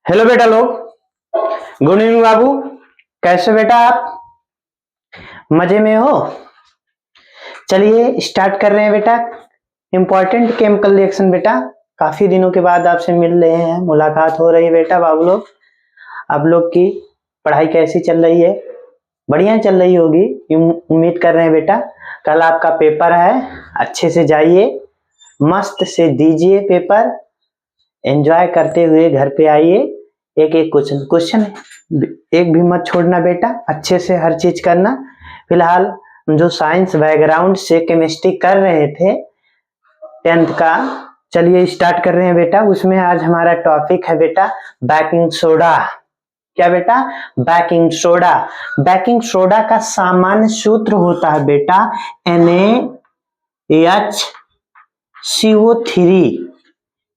Hello बेटा लोग। Good evening बाबू। कैसे बेटा आप? मजे में हो? चलिए स्टार्ट कर रहे हैं बेटा। इंपॉर्टेंट केमिकल रिएक्शन बेटा। काफी दिनों के बाद आपसे मिल रहे हैं, मुलाकात हो रही है बेटा। बाबू लोग, आप लोग की पढ़ाई कैसी चल रही है? बढ़िया चल रही होगी, उम्मीद कर रहे हैं बेटा। कल आपका पेपर है, अच्छे से जाइए, मस्त से दीजिए पेपर, एंजॉय करते हुए घर पे आइए। एक एक क्वेश्चन एक भी मत छोड़ना बेटा, अच्छे से हर चीज करना। फिलहाल जो साइंस बैकग्राउंड से केमिस्ट्री कर रहे थे 10th का, चलिए स्टार्ट कर रहे हैं बेटा। उसमें आज हमारा टॉपिक है बेटा बेकिंग सोडा। क्या बेटा? Baking soda. बेकिंग सोडा का सामान्य सूत्र होता है बेटा NaHCO3।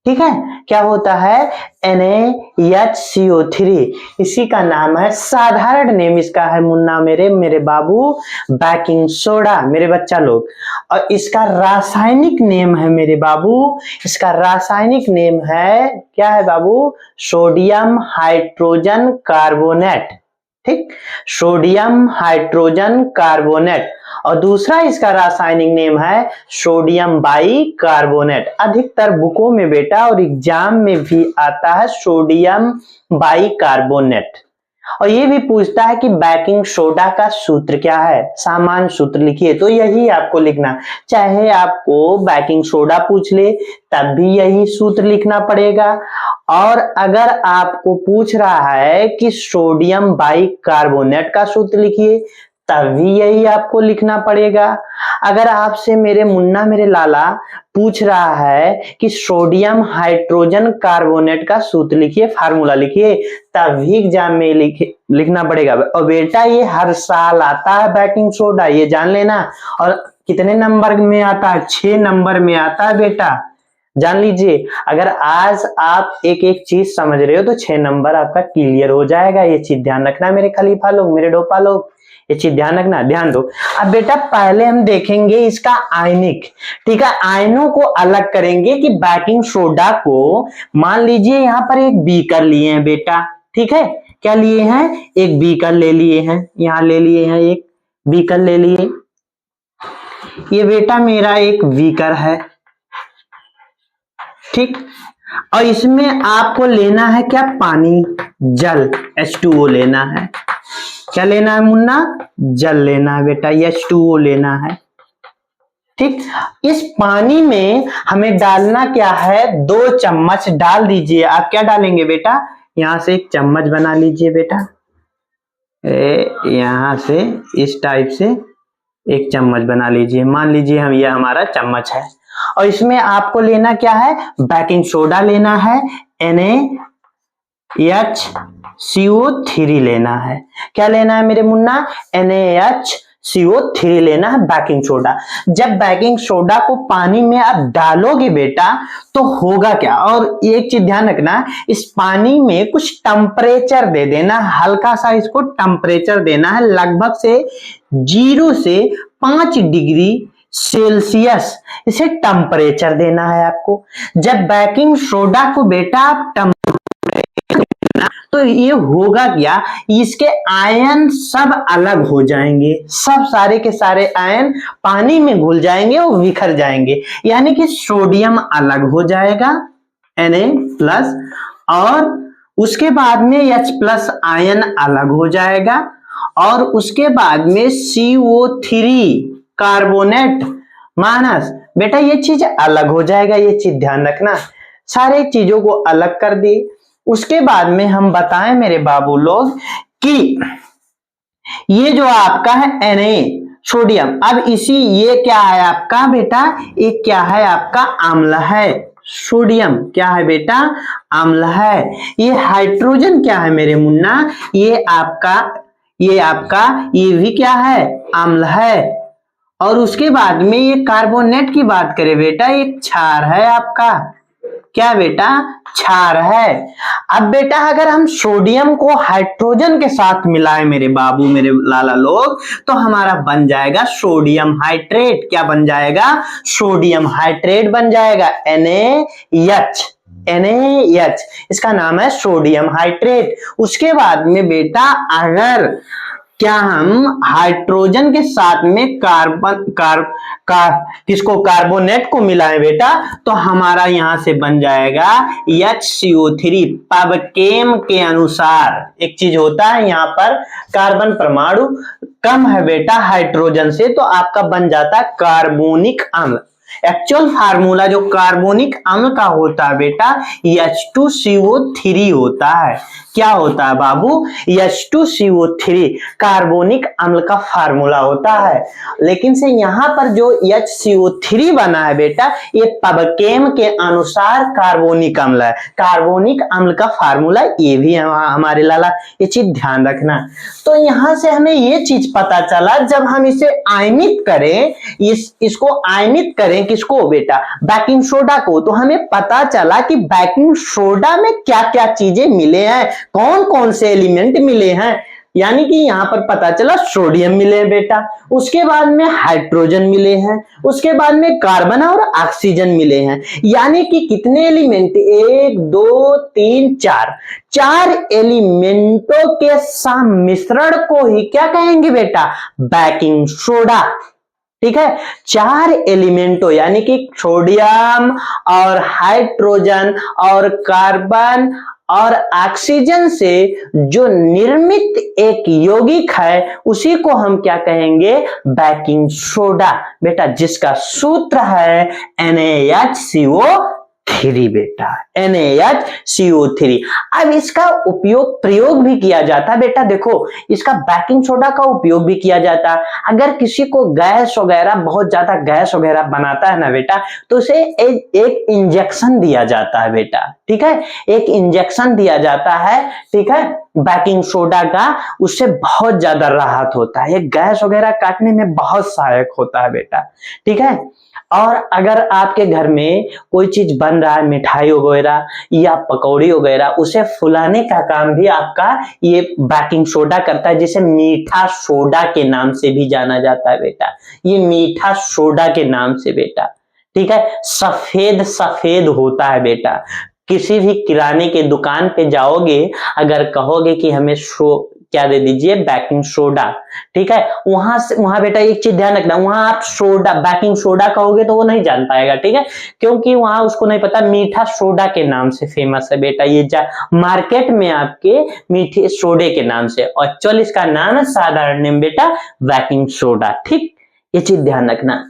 ठीक है, क्या होता है? NaHCO3। इसी का नाम है, साधारण नेम इसका है मुन्ना मेरे बाबू, बेकिंग सोडा मेरे बच्चा लोग। और इसका रासायनिक नेम है मेरे बाबू, इसका रासायनिक नेम है, क्या है बाबू? Sodium hydrogen carbonate. ठीक, सोडियम हाइड्रोजन कार्बोनेट। और दूसरा इसका रासायनिक नेम है सोडियम बाइकार्बोनेट। अधिकतर बुकों में बेटा और एग्जाम में भी आता है सोडियम बाइकार्बोनेट। और ये भी पूछता है कि बेकिंग सोडा का सूत्र क्या है, सामान्य सूत्र लिखिए। तो यही आपको लिखना, चाहे आपको बेकिंग सोडा पूछ ले तब भी यही सूत्र लिखना पड़ेगा। और अगर आपको पूछ रहा है कि सोडियम बाइकार्बोनेट का सूत्र लिखिए, तभी यही आपको लिखना पड़ेगा। अगर आपसे मेरे मुन्ना मेरे लाला पूछ रहा है कि सोडियम हाइड्रोजन कार्बोनेट का सूत्र लिखिए, फार्मूला लिखिए, तभी एग्जाम में लिखना पड़ेगा। और बेटा ये हर साल आता है बेकिंग सोडा, ये जान लेना। और कितने नंबर में आता है? 6 नंबर में आता है बेटा, जान लीजिए। अगर आज आप एक एक चीज समझ रहे हो तो 6 नंबर आपका क्लियर हो जाएगा। ये चीज ध्यान रखना मेरे खलीफा लोग, मेरे डोपा लोग, ये चीज ध्यान रखना, ध्यान दो। अब बेटा पहले हम देखेंगे इसका आयनिक। ठीक है, आयनों को अलग करेंगे कि बेकिंग सोडा को, मान लीजिए यहाँ पर एक बीकर लिए हैं बेटा। ठीक है, क्या लिए हैं? एक बीकर ले लिए हैं, यहाँ ले लिए हैं, एक बीकर ले लिए। ये बेटा मेरा एक बीकर है, ठीक। और इसमें आपको लेना है क्या? पानी, जल, H2O लेना है। क्या लेना है मुन्ना? जल लेना है बेटा, H2O लेना है। ठीक, इस पानी में हमें डालना क्या है? 2 चम्मच डाल दीजिए। आप क्या डालेंगे बेटा? यहां से एक चम्मच बना लीजिए बेटा, यहां से इस टाइप से एक चम्मच बना लीजिए। मान लीजिए हम, ये हमारा चम्मच है। और इसमें आपको लेना क्या है? बेकिंग सोडा लेना है, NaHCO3 लेना है। क्या लेना है मेरे मुन्ना? NaHCO3 लेना है, बेकिंग सोडा। जब बेकिंग सोडा को पानी में आप डालोगे बेटा तो होगा क्या? और एक चीज ध्यान रखना, इस पानी में कुछ टेम्परेचर दे देना, हल्का सा इसको टेम्परेचर देना है, लगभग से 0 से 5 डिग्री सेल्सियस इसे टेम्परेचर देना है आपको। जब बेकिंग सोडा को बेटा आप तो ये होगा क्या? इसके आयन सब अलग हो जाएंगे, सब सारे के सारे आयन पानी में घुल जाएंगे और बिखर जाएंगे। यानी कि सोडियम अलग हो जाएगा Na+, और उसके बाद में H+ आयन अलग हो जाएगा, और उसके बाद में CO3 कार्बोनेट माइनस, बेटा ये चीज अलग हो जाएगा। ये चीज ध्यान रखना, सारे चीजों को अलग कर दी। उसके बाद में हम बताएं मेरे बाबू लोग कि ये जो आपका है Na सोडियम, अब इसी, ये क्या है आपका बेटा? एक क्या है आपका? अम्ल है। सोडियम क्या है बेटा? अम्ल है। ये हाइड्रोजन क्या है मेरे मुन्ना? ये आपका ये भी क्या है? अम्ल है। और उसके बाद में ये कार्बोनेट की बात करें बेटा, एक क्षार है आपका। क्या बेटा? क्षार है। अब बेटा अगर हम सोडियम को हाइड्रोजन के साथ मिलाएं मेरे बाबू मेरे लाला लोग, तो हमारा बन जाएगा सोडियम हाइड्रेट। क्या बन जाएगा? सोडियम हाइड्रेट बन जाएगा, NaH। NaH, इसका नाम है सोडियम हाइड्रेट। उसके बाद में बेटा अगर क्या हम हाइड्रोजन के साथ में किसको कार्बोनेट को मिलाएं बेटा, तो हमारा यहां से बन जाएगा HCO3। पबकेम के अनुसार एक चीज होता है, यहाँ पर कार्बन परमाणु कम है बेटा हाइड्रोजन से, तो आपका बन जाता है कार्बोनिक अम्ल। एक्चुअल फार्मूला जो कार्बोनिक अम्ल का होता है बेटा H2CO3 होता है। क्या होता है बाबू? H2CO3 कार्बोनिक अम्ल का फार्मूला होता है। लेकिन से यहाँ पर जो HCO3 बना है बेटा, ये पबकेम के अनुसार कार्बोनिक अम्ल है। कार्बोनिक अम्ल का फार्मूला ये भी है हमारे लाला, ये चीज ध्यान रखना। तो यहां से हमें ये चीज पता चला, जब हम इसे आयनित करें, इसको आयनित करें किसको बेटा, बेकिंग सोडा को, तो हमें पता चला कि बेकिंग सोडा में क्या क्या चीजें मिले हैं, कौन कौन से एलिमेंट मिले हैं। यानी कि यहां पर पता चला सोडियम मिले हैं बेटा, उसके बाद में हाइड्रोजन मिले हैं, उसके बाद में कार्बन और ऑक्सीजन मिले हैं। यानी कि कितने एलिमेंट, 1 2 3 4 एलिमेंटों के सम्मिश्रण को ही क्या कहेंगे बेटा, बेकिंग सोडा। ठीक है, 4 एलिमेंटों यानी कि सोडियम और हाइड्रोजन और कार्बन और ऑक्सीजन से जो निर्मित एक यौगिक है, उसी को हम क्या कहेंगे, बेकिंग सोडा बेटा, जिसका सूत्र है NaHCO3 बेटा, NaHCO3। अब इसका उपयोग प्रयोग भी किया जाता है बेटा, देखो इसका बेकिंग सोडा का उपयोग भी किया जाता है। अगर किसी को गैस वगैरह, बहुत ज्यादा गैस वगैरह बनाता है ना बेटा, तो उसे एक इंजेक्शन दिया जाता है बेटा। ठीक है, एक इंजेक्शन दिया जाता है, ठीक है, बेकिंग सोडा का, उससे बहुत ज्यादा राहत होता है। ये गैस वगैरह काटने में बहुत सहायक होता है बेटा। ठीक है, और अगर आपके घर में कोई चीज बन रहा है, मिठाई वगैरह या पकौड़ी वगैरह, उसे फुलाने का काम भी आपका ये बेकिंग सोडा करता है, जिसे मीठा सोडा के नाम से भी जाना जाता है बेटा, ये मीठा सोडा के नाम से बेटा। ठीक है, सफेद सफेद होता है बेटा। किसी भी किराने के दुकान पे जाओगे, अगर कहोगे कि हमें क्या दे दीजिए, बेकिंग सोडा, ठीक है, वहां बेटा एक चीज ध्यान रखना, वहां आप सोडा बेकिंग सोडा कहोगे तो वो नहीं जान पाएगा। ठीक है, क्योंकि वहां उसको नहीं पता मीठा सोडा के नाम से फेमस है बेटा, ये मार्केट में आपके मीठे सोडे के नाम से, और एक्चुअली इसका नाम है साधारण नेम बेटा बेकिंग सोडा। ठीक, ये चीज ध्यान रखना,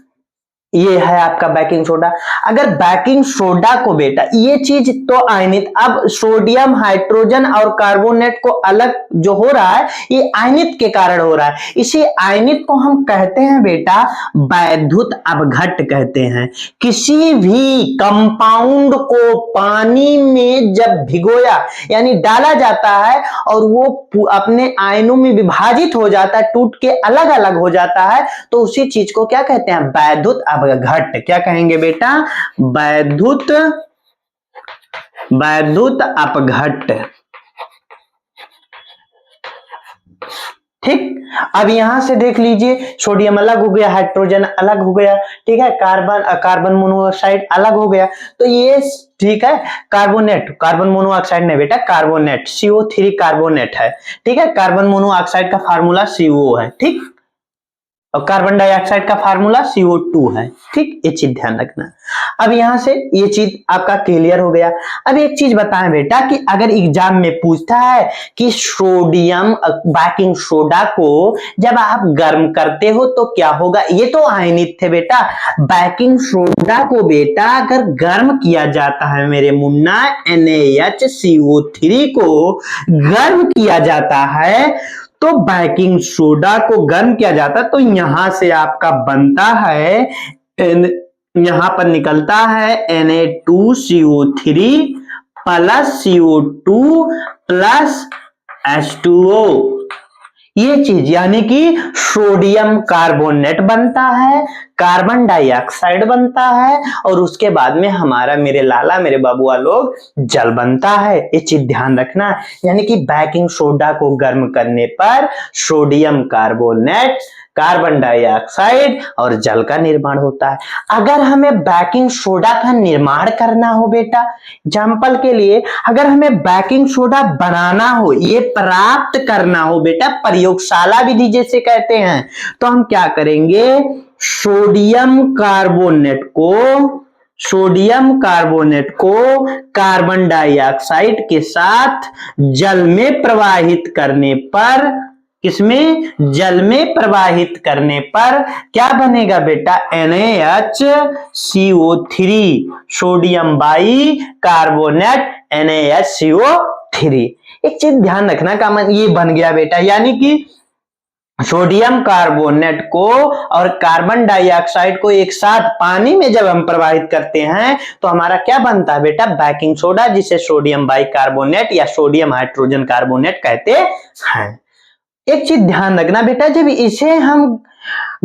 ये है आपका बेकिंग सोडा। अगर बेकिंग सोडा को बेटा, ये चीज तो आयनित, अब सोडियम हाइड्रोजन और कार्बोनेट को अलग जो हो रहा है, ये आयनित के कारण हो रहा है। इसी आयनित को हम कहते हैं बेटा वैद्युत अपघट्ट कहते हैं। किसी भी कंपाउंड को पानी में जब भिगोया यानी डाला जाता है और वो अपने आयनों में विभाजित हो जाता है, टूट के अलग अलग हो जाता है, तो उसी चीज को क्या कहते हैं, वैद्युत अपघट्ट। क्या कहेंगे बेटा, वैद्युत अपघट्ट। ठीक, अब यहां से देख लीजिए, सोडियम अलग हो गया, हाइड्रोजन अलग हो गया, ठीक है, कार्बन मोनोऑक्साइड अलग हो गया, तो ये ठीक है, कार्बन मोनोऑक्साइड नहीं बेटा, कार्बोनेट, CO3 कार्बोनेट है। ठीक है, कार्बन मोनोऑक्साइड का फार्मूला CO है। ठीक, और कार्बन डाइऑक्साइड का फार्मूला CO2 है। ठीक, ये चीज ध्यान रखना। अब यहां से ये चीज आपका क्लियर हो गया। अब एक चीज बताएं बेटा कि अगर एग्जाम में पूछता है कि सोडियम बेकिंग सोडा को जब आप गर्म करते हो तो क्या होगा, ये तो आयनित थे बेटा। बेकिंग सोडा को बेटा अगर गर्म किया जाता है मेरे मुन्ना, NaHCO3 को गर्म किया जाता है, तो बेकिंग सोडा को गर्म किया जाता है, तो यहां से आपका बनता है, यहां पर निकलता है Na2CO3 plus CO2 plus H2O। ये चीज यानी कि सोडियम कार्बोनेट बनता है, कार्बन डाइऑक्साइड बनता है, और उसके बाद में हमारा मेरे लाला मेरे बाबुआ लोग जल बनता है। ये चीज ध्यान रखना, यानी कि बेकिंग सोडा को गर्म करने पर सोडियम कार्बोनेट, कार्बन डाइऑक्साइड और जल का निर्माण होता है। अगर हमें बेकिंग सोडा का निर्माण करना हो बेटा, एग्जाम्पल के लिए अगर हमें बेकिंग सोडा बनाना हो, ये प्राप्त करना हो बेटा, प्रयोगशाला विधि जैसे कहते हैं, तो हम क्या करेंगे, सोडियम कार्बोनेट को कार्बन डाइऑक्साइड के साथ जल में प्रवाहित करने पर, किसमें, जल में प्रवाहित करने पर क्या बनेगा बेटा, NaHCO3, sodium by carbonate NaHCO3। एक चीज ध्यान रखना का ये बन गया बेटा, यानी कि सोडियम कार्बोनेट को और कार्बन डाइऑक्साइड को एक साथ पानी में जब हम प्रवाहित करते हैं तो हमारा क्या बनता है बेटा, बेकिंग सोडा, जिसे सोडियम बाइकार्बोनेट या सोडियम हाइड्रोजन कार्बोनेट कहते हैं। एक चीज ध्यान रखना बेटा, जब इसे हम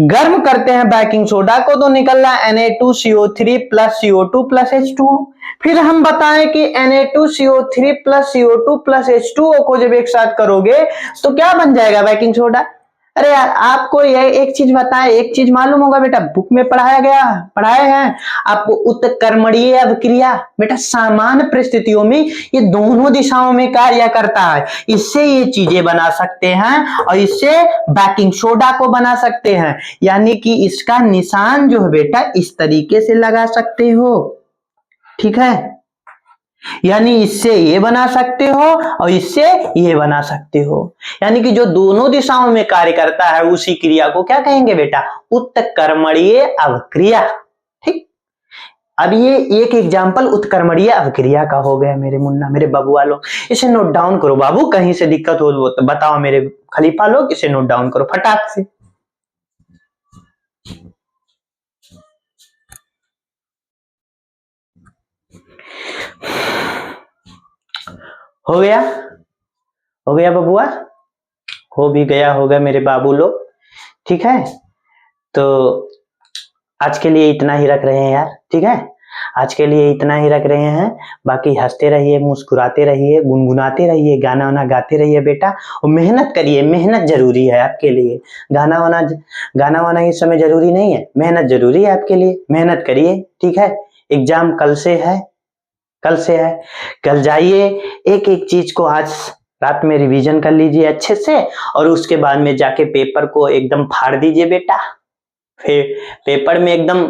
गर्म करते हैं बेकिंग सोडा को तो निकल रहा है Na2CO3 plus CO2 plus H2। फिर हम बताएं कि Na2CO3 plus CO2 plus H2O को जब एक साथ करोगे तो क्या बन जाएगा, बेकिंग सोडा। अरे यार आपको ये एक चीज बताएं, एक चीज मालूम होगा बेटा, बुक में पढ़ाए हैं आपको उत्क्रमणीय अभिक्रिया। बेटा सामान्य परिस्थितियों में ये दोनों दिशाओं में कार्य करता है, इससे ये चीजें बना सकते हैं और इससे बेकिंग सोडा को बना सकते हैं। यानी कि इसका निशान जो है बेटा इस तरीके से लगा सकते हो, ठीक है, यानी इससे ये बना सकते हो और इससे ये बना सकते हो, यानी कि जो दोनों दिशाओं में कार्य करता है उसी क्रिया को क्या कहेंगे बेटा, उत्क्रमणीय अभिक्रिया। ठीक, अब ये एक एग्जांपल उत्क्रमणीय अभिक्रिया का हो गया मेरे मुन्ना, मेरे बबुआ लोग, इसे नोट डाउन करो बाबू, कहीं से दिक्कत हो तो बताओ मेरे खलीफा लोग, इसे नोट डाउन करो फटाक से। हो गया बबुआ, हो भी गया होगा मेरे बाबू लोग, ठीक है। तो आज के लिए इतना ही रख रहे हैं यार, ठीक है, आज के लिए इतना ही रख रहे हैं। बाकी हंसते रहिए, मुस्कुराते रहिए, गुनगुनाते रहिए, गाना वाना गाते रहिए बेटा, और मेहनत करिए, मेहनत जरूरी है आपके लिए। गाना वाना इस समय जरूरी नहीं है, मेहनत जरूरी है आपके लिए, मेहनत करिए, ठीक है। एग्जाम कल से है, कल जाइए, एक एक चीज को आज रात में रिवीजन कर लीजिए अच्छे से, और उसके बाद में जाके पेपर को एकदम फाड़ दीजिए बेटा, फिर पेपर में एकदम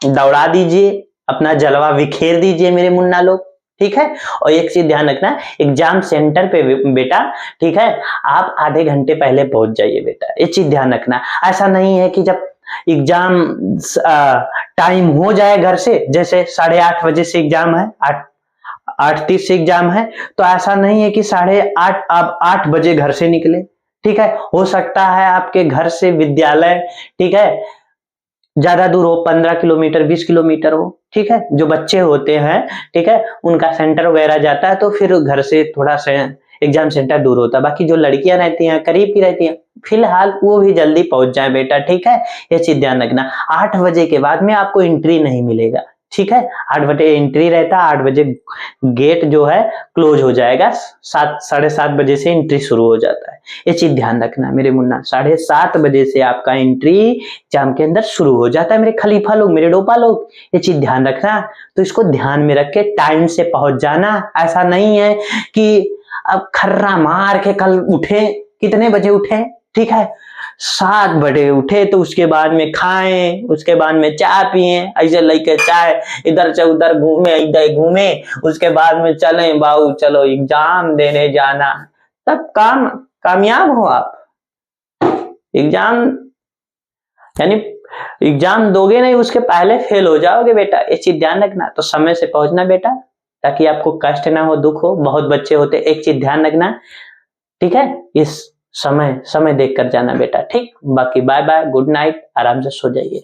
दौड़ा दीजिए, अपना जलवा बिखेर दीजिए मेरे मुन्ना लोग, ठीक है। और एक चीज ध्यान रखना, एग्जाम सेंटर पे बेटा, ठीक है, आप आधे घंटे पहले पहुंच जाइए बेटा, ये चीज ध्यान रखना। ऐसा नहीं है कि जब एग्जाम टाइम हो जाए घर से, जैसे 8:30 बजे से एग्जाम है, 8:30 से एग्जाम है, तो ऐसा नहीं है कि 8:30 आप 8 बजे घर से निकले, ठीक है। हो सकता है आपके घर से विद्यालय, ठीक है, ज्यादा दूर हो, 15 किलोमीटर 20 किलोमीटर हो, ठीक है। जो बच्चे होते हैं, ठीक है, उनका सेंटर वगैरह जाता है तो फिर घर से थोड़ा सा एग्जाम सेंटर दूर होता है। बाकी जो लड़कियां रहती हैं करीब की रहती हैं, फिलहाल वो भी जल्दी पहुंच जाए बेटा, ठीक है। ये चीज ध्यान रखना, 8 बजे के बाद में आपको एंट्री नहीं मिलेगा, ठीक है। 8 बजे एंट्री रहता है, 8 बजे गेट जो है क्लोज हो जाएगा, 7-7:30 बजे से एंट्री शुरू हो जाता है। ये चीज ध्यान रखना मेरे मुन्ना, 7:30 बजे से आपका एंट्री एग्जाम के अंदर शुरू हो जाता है मेरे खलीफा लोग, मेरे डोपा लोग, ये चीज ध्यान रखना। तो इसको ध्यान में रख के टाइम से पहुंच जाना। ऐसा नहीं है कि अब खर्रा मार के कल उठे, कितने बजे उठे, ठीक है, 7 बजे उठे, तो उसके बाद में खाएं, उसके बाद में चाय पिए, ऐसे लेके चाय इधर से उधर घूमे, इधर घूमे, उसके बाद में चले बाबू चलो एग्जाम देने जाना, तब कामयाब हो आप। एग्जाम यानी एग्जाम दोगे नहीं, उसके पहले फेल हो जाओगे बेटा, ये चीज ध्यान रखना। तो समय से पहुंचना बेटा, ताकि आपको कष्ट ना हो, दुख हो, बहुत बच्चे होते, एक चीज ध्यान रखना, ठीक है। इस समय देख कर जाना बेटा, ठीक। बाकी बाय बाय, गुड नाइट, आराम से सो जाइए।